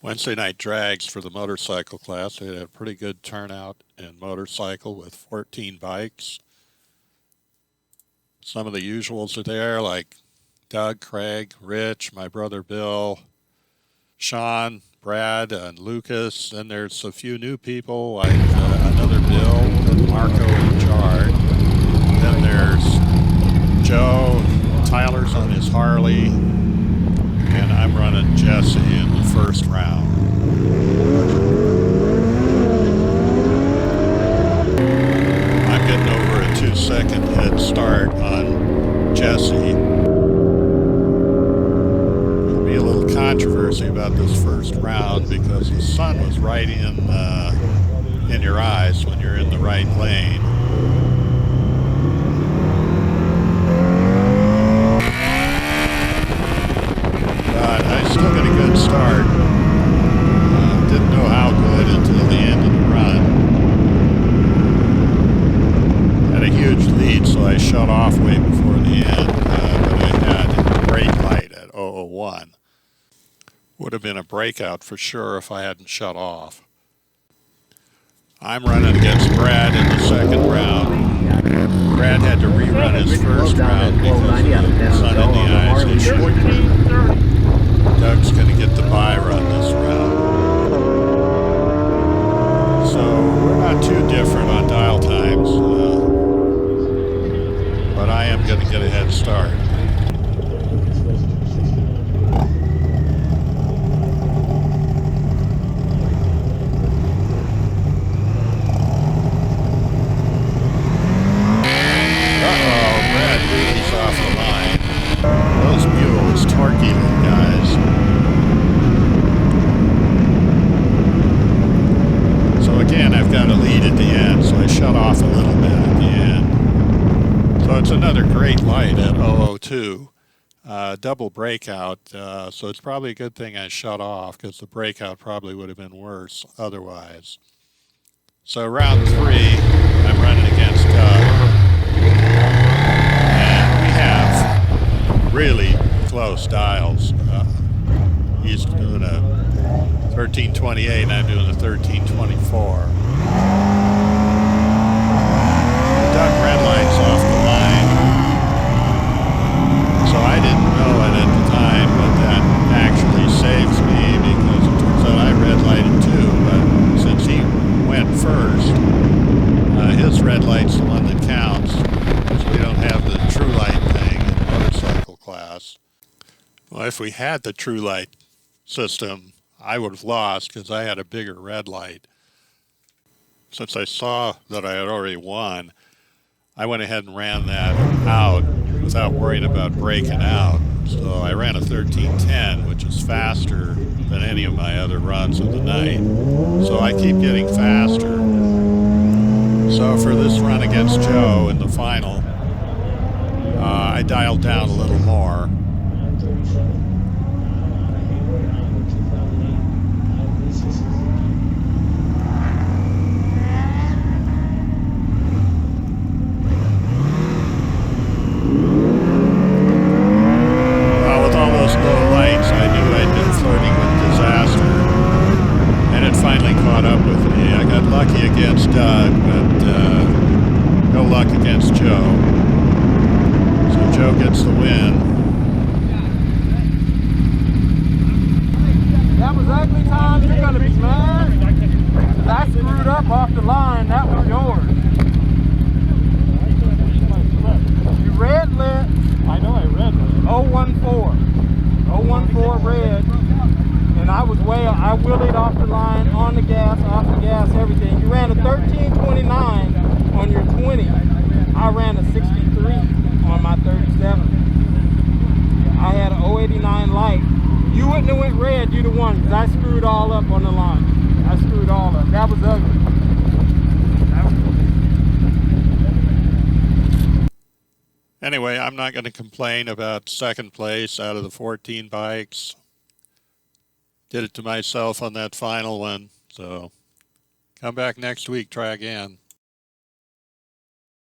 Wednesday night drags for the motorcycle class. We had a pretty good turnout in motorcycle with 14 bikes. Some of the usuals are there, like Doug, Craig, Rich, my brother Bill, Sean, Brad, and Lucas. Then there's a few new people like another Bill, Marco, and Jard. Then there's Joe, Tyler's on his Harley, and I'm running Jesse in the first round. I'm getting over a 2-second head start on Jesse. There'll be a little controversy about this first round because the sun was right in your eyes when you're in the right lane. But I still got a good start. Didn't know how good until the end of the run. Had a huge lead, so I shut off way before the end, but I had a brake light at 001. Would have been a breakout for sure if I hadn't shut off. I'm running against Brad in the second round. Brad had to rerun his first round because of the sun in the eyes issue. Doug's going to get the bye run this round. So we're not too different on dial times, but I am going to get a head start. Torquey little guys. So again, I've got a lead at the end, so I shut off a little bit at the end. So it's another great light at 002. Double breakout, so it's probably a good thing I shut off because the breakout probably would have been worse otherwise. So round 3, I'm running against Doug. And we have really close dials. He's doing a 1328 and I'm doing a 1324. Doug red lights off the line. So I didn't know it at the time, but that actually saves me because it turns out I red lighted too, but since he went first, his red light's the one that counts. So we don't have the true light thing in motorcycle class. Well, if we had the true light system, I would have lost because I had a bigger red light. Since I saw that I had already won, I went ahead and ran that out without worrying about breaking out. So I ran a 1310, which is faster than any of my other runs of the night. So I keep getting faster. So for this run against Joe in the final, I dialed down a little more. With all those low lights, I knew I'd been flirting with disaster, and it finally caught up with me. I got lucky against Doug, but no luck against Joe. So Joe gets the win. That was ugly time. You're going to be mad. I screwed up off the line. That was yours. You red lit. I know I red lit. 014 red. And I wheelied off the line, on the gas, off the gas, everything. You ran a 1329 on your 20. I ran a 63 on my 37. I had an 089 light. You wouldn't have went red, you'd have won, because I screwed all up on the line. I screwed all up. That was ugly. Anyway, I'm not going to complain about second place out of the 14 bikes. Did it to myself on that final one. So come back next week, try again.